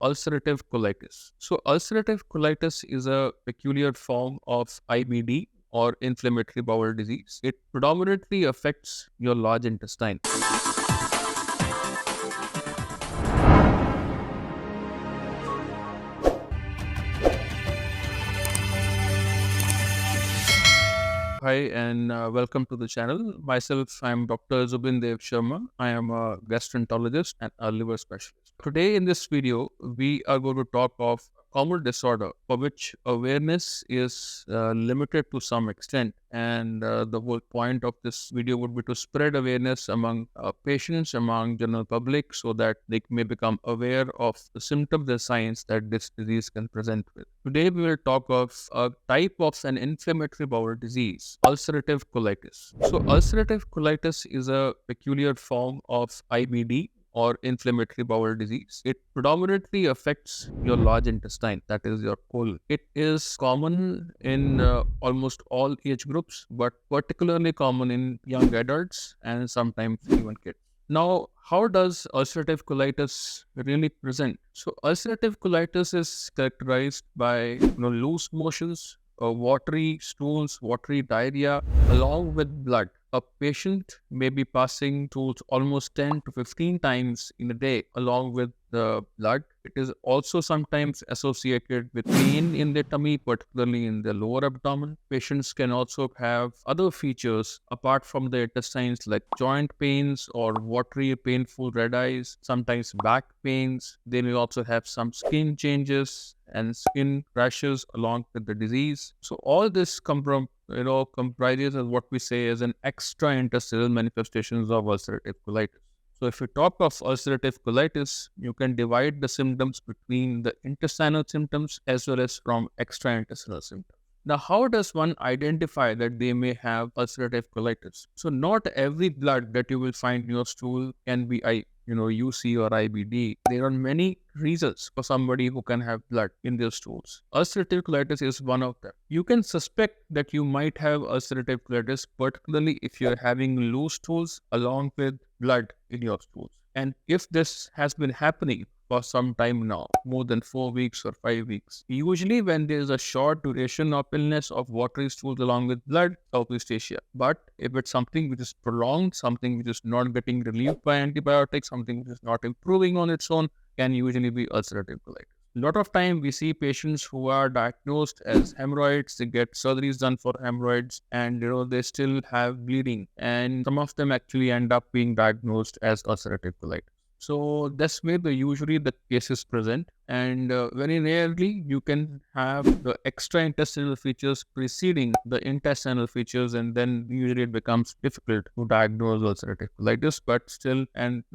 ulcerative colitis. So, ulcerative colitis is a peculiar form of IBD or inflammatory bowel disease. It predominantly affects your large intestine. Hi, and welcome to the channel. Myself, I'm Dr. Zubin Dev Sharma. I am a gastroenterologist and a liver specialist. Today in this video, we are going to talk of a common disorder for which awareness is limited to some extent. And the whole point of this video would be to spread awareness among patients, among general public, so that they may become aware of the symptoms and signs that this disease can present with. Today, we will talk of a type of an inflammatory bowel disease, ulcerative colitis. So, ulcerative colitis is a peculiar form of IBD or inflammatory bowel disease. It predominantly affects your large intestine, that is your colon. It is common in almost all age groups, but particularly common in young adults and sometimes even kids. Now, how does ulcerative colitis really present? So, ulcerative colitis is characterized by loose motions, watery stools, watery diarrhea, along with blood. A patient may be passing stools almost 10 to 15 times in a day, along with the blood. It is also sometimes associated with pain in the tummy, particularly in the lower abdomen. Patients can also have other features apart from the intestines, like joint pains or watery, painful red eyes, sometimes back pains. They may also have some skin changes and skin rashes along with the disease. So all this comprises of what we say as an extraintestinal manifestations of ulcerative colitis. So if you talk of ulcerative colitis, you can divide the symptoms between the intestinal symptoms as well as from extraintestinal symptoms. Now, how does one identify that they may have ulcerative colitis? So not every blood that you will find in your stool can be UC or IBD. There are many reasons for somebody who can have blood in their stools. Ulcerative colitis is one of them. You can suspect that you might have ulcerative colitis, particularly if you're having loose stools along with blood in your stools. And if this has been happening for some time now, more than 4 weeks or 5 weeks. Usually when there is a short duration of illness of watery stools along with blood, Southeast Asia. But if it's something which is prolonged, something which is not getting relieved by antibiotics, something which is not improving on its own, can usually be ulcerative colitis. A lot of time we see patients who are diagnosed as hemorrhoids, they get surgeries done for hemorrhoids, and they still have bleeding. And some of them actually end up being diagnosed as ulcerative colitis. So that's where usually the cases present, and very rarely you can have the extraintestinal features preceding the intestinal features, and then usually it becomes difficult to diagnose ulcerative colitis, but still an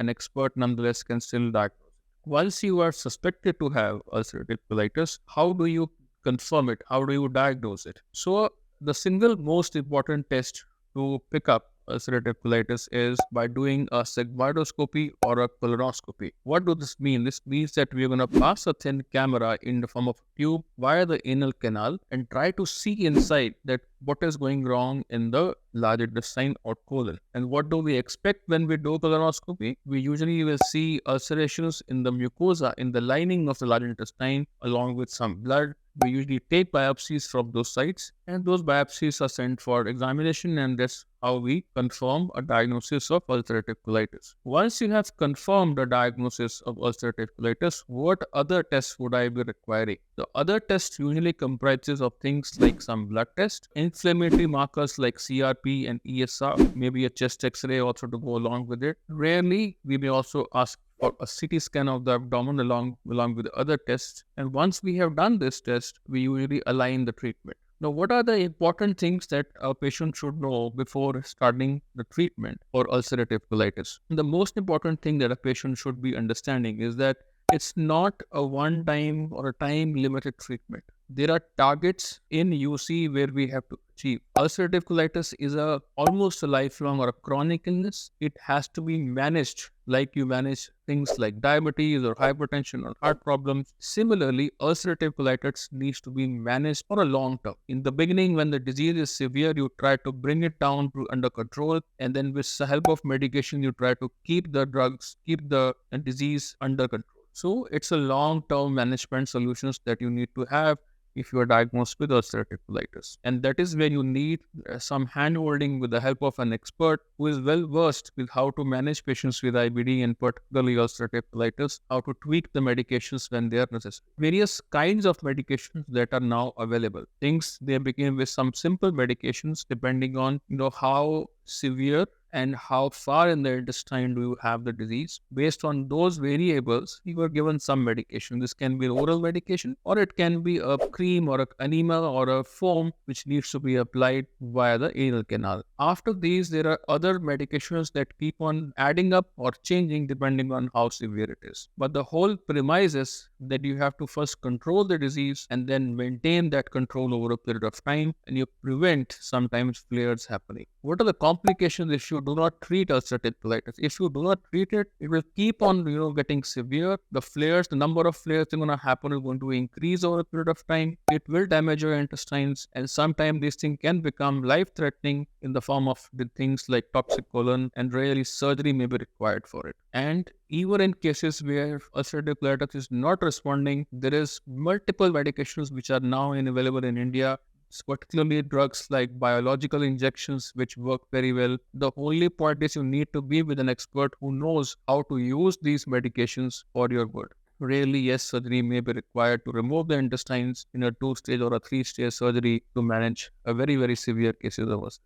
expert nonetheless can still diagnose. Once you are suspected to have ulcerative colitis, how do you confirm it? How do you diagnose it? So the single most important test to pick up ulcerative colitis is by doing a sigmoidoscopy or a colonoscopy. What does this mean? This means that we're going to pass a thin camera in the form of a tube via the anal canal and try to see inside that what is going wrong in the large intestine or colon. And what do we expect when we do colonoscopy? We usually will see ulcerations in the mucosa, in the lining of the large intestine, along with some blood. We usually take biopsies from those sites, and those biopsies are sent for examination, and that's how we confirm a diagnosis of ulcerative colitis. Once you have confirmed a diagnosis of ulcerative colitis, what other tests would I be requiring? The other test usually comprises of things like some blood test, inflammatory markers like CRP and ESR, maybe a chest X-ray also to go along with it. Rarely, we may also ask for a CT scan of the abdomen along with other tests. And once we have done this test, we usually align the treatment. Now, what are the important things that a patient should know before starting the treatment for ulcerative colitis? The most important thing that a patient should be understanding is that it's not a one-time or a time-limited treatment. There are targets in UC where we have to achieve. Ulcerative colitis is almost a lifelong or a chronic illness. It has to be managed like you manage things like diabetes or hypertension or heart problems. Similarly, ulcerative colitis needs to be managed for a long term. In the beginning, when the disease is severe, you try to bring it down under control, and then with the help of medication, you try to keep the disease under control. So it's a long-term management solutions that you need to have if you are diagnosed with ulcerative colitis. And that is where you need some hand-holding with the help of an expert who is well versed with how to manage patients with IBD and particularly ulcerative colitis, how to tweak the medications when they are necessary. Various kinds of medications that are now available. Things they begin with some simple medications depending on how severe and how far in the intestine do you have the disease. Based on those variables, you are given some medication. This can be oral medication, or it can be a cream or an enema or a foam which needs to be applied via the anal canal. After these, there are other medications that keep on adding up or changing depending on how severe it is. But the whole premise is that you have to first control the disease and then maintain that control over a period of time, and you prevent sometimes flares happening. What are the complications if you do not treat ulcerative colitis? If you do not treat it, it will keep on getting severe. The flares, the number of flares that are going to happen is going to increase over a period of time. It will damage your intestines, and sometimes this thing can become life-threatening in the form of the things like toxic colon, and really surgery may be required for it. And even in cases where ulcerative colitis is not responding, there is multiple medications which are now available in India, particularly drugs like biological injections, which work very well. The only point is you need to be with an expert who knows how to use these medications for your good. Really, yes, surgery may be required to remove the intestines in a 2-stage or a 3-stage surgery to manage a very, very severe cases of ulcerative.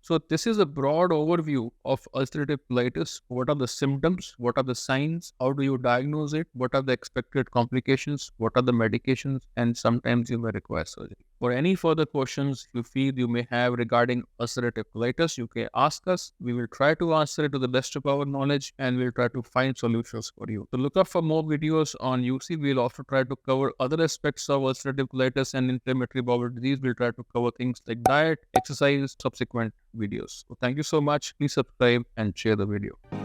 So this is a broad overview of ulcerative colitis. What are the symptoms? What are the signs? How do you diagnose it? What are the expected complications? What are the medications? And sometimes you may require surgery. For any further questions you feel you may have regarding ulcerative colitis, you can ask us. We will try to answer it to the best of our knowledge, and we'll try to find solutions for you. So look up for more videos on UC. We'll also try to cover other aspects of ulcerative colitis and inflammatory bowel disease. We'll try to cover things like diet, exercise, subsequent videos. So thank you so much. Please subscribe and share the video.